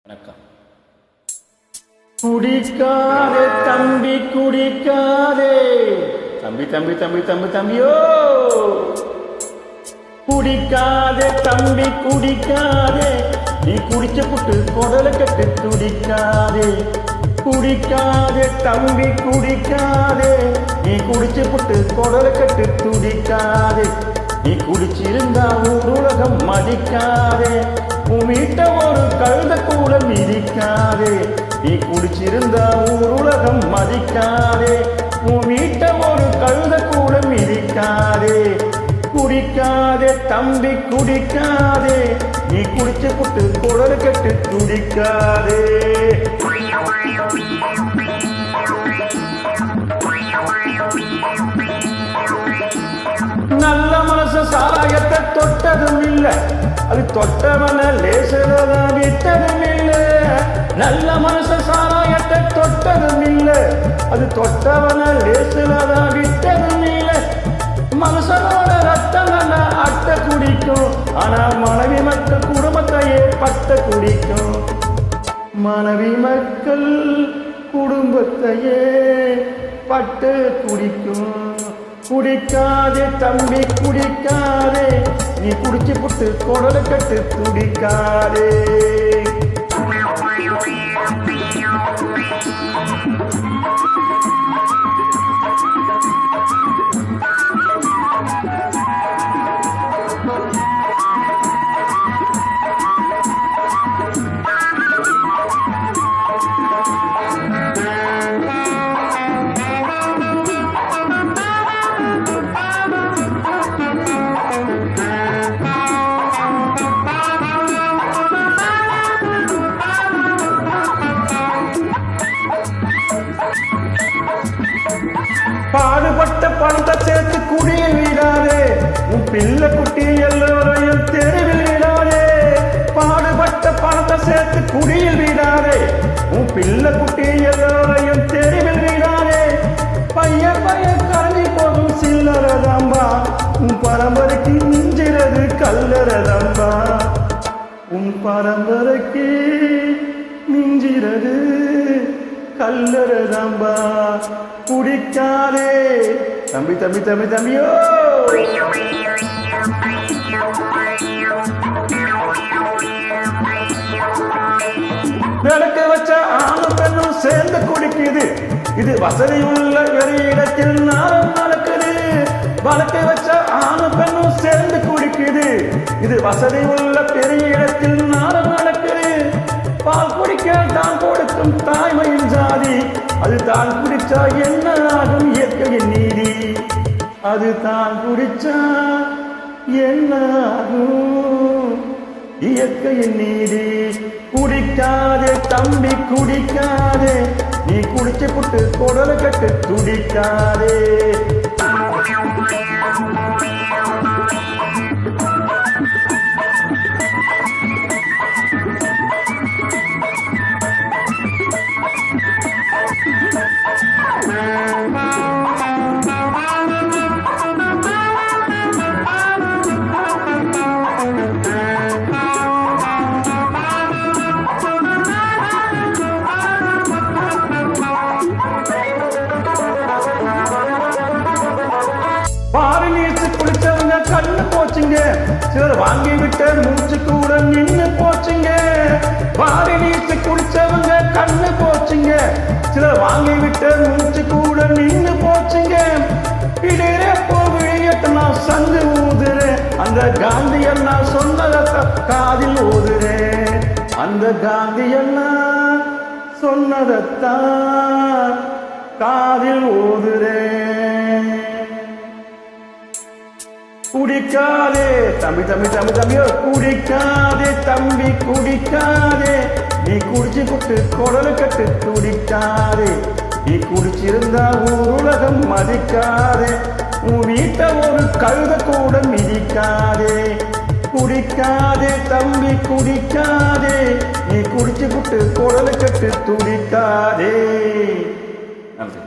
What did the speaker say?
வணக்கம். குடிக்காதே தம்பி குடிக்காதே, தம்பி தம்பி தம்பி தம்பி தம்பியோ குடிக்காதே தம்பி குடிக்காதே, நீ குடிச்ச புட்டு குடல கட்டு துடிக்காதே. குடிக்காதே தம்பி குடிக்காதே, நீ குடிச்ச புட்டு குடல கட்டு துடிக்காதே. நீ குடிச்சிருந்தா ஊருலகம் மதிக்காதே, உன் வீட்டை ஒரு கழுத கூட மிதிக்காதே. நீ குடிச்சிருந்தா ஊருலகம் மதிக்காதே, உன் வீட்டை ஒரு கழுத கூட மிதிக்காதே. குடிக்காதே தம்பி குடிக்காதே, நீ குடிச்ச புட்டு குடல் கட்டு துடிக்காதே. நல்ல மனச சாராயத்தை தொட்டதும் இல்ல, அது தொட்டவன லேசரத விட்டதும் இல்ல. நல்ல மனச சாராயத்தை தொட்டதும் இல்ல, அது தொட்டவன லேசரத விட்டதும் இல்ல. மனுஷனோட ரத்தம் அட்ட குடிக்கும், ஆனா மனைவி மக்கள் குடும்பத்தையே பட்ட குடிக்கும். மனைவி மக்கள் குடும்பத்தையே பட்டு குடிக்கும். குடிக்காதே தம்பி குடிக்காதே, நீ குடிச்சு புட்டு குடல கட்டு துடிக்காதே. பாடுபட்ட பணத்தை சேர்த்து குடியில் விடாதே, உன் பிள்ளை குட்டி எல்லோரையும் தெருவில் விடாதே. பாடுபட்ட பணத்தை சேர்த்து குடியில் விடாதே, உன் பிள்ளை குட்டி எல்லோரையும் தெருவில் விடாதே. பையன் பையன் கல்வி போதும் சில்லறதாம்பா, உன் பரம்பரைக்கு மிஞ்சிறது கல்லறதாம்பா. உன் பரம்பரைக்கு மிஞ்சிறது கல்லறதாம்பா. குடிக்காதே தம்பி தம்பி தம்பி தம்பியோ. விளக்க வச்ச ஆணும் பெண்ணும் சேர்ந்து குடிக்குது, இது வசதி உள்ள பெரிய இடத்தில் நாளும் நடக்குது. வளர்க்க வச்ச ஆணும் பெண்ணும் சேர்ந்து குடிக்குது, இது வசதி உள்ள பெரிய இடத்தில் நாளும் நடக்குது. பால் குடிக்க தான் கொடுக்கும் தாய்மையின் ஜாதி, அது தான் குடிச்சா என்ன ஆகும் இயற்கையின் நீதி. அது தான் குடிச்சா என்ன ஆகும் இயற்கையின் நீதி. குடிக்காதே தம்பி குடிக்காதே, நீ குடிச்சு புட்டு குடல கட்டு துடிக்காதே. பாரு நீச்சு குளிச்சவங்க கண்ணு போச்சுங்க, சிலர் வாங்கி விட்ட மூச்சு கூட நின்று போச்சுங்க. பாரு நீச்சு குளிச்சவங்க கண்ணு போச்சுங்க, சிலர் வாங்கி விட்ட மூச்சு கூட நின்று போச்சுங்க. இடையிலே போவிட்டு நான் சங்கு ஊதுறேன், அந்த காந்தி எல்லாம் சொன்னதை காதில் ஊதுறேன். அந்த காந்தி எல்லாம் சொன்னதைத்தான் காதில் ஊதுறேன். குடிக்காதே தம்பி தம்பி தம்பி தம்பியோ, குடிக்காதே தம்பி குடிக்காதே, நீ குடிச்சு புட்டு குடல கட்டு துடிக்காதே. நீ குடிச்சிருந்தா ஊருலகம் மதிக்காதே, உன் வீட்டை ஒரு கழுத கூட மிதிக்காதே. குடிக்காதே தம்பி குடிக்காதே, நீ குடிச்சு புட்டு குடல கட்டு துடிக்காதே. நன்றி.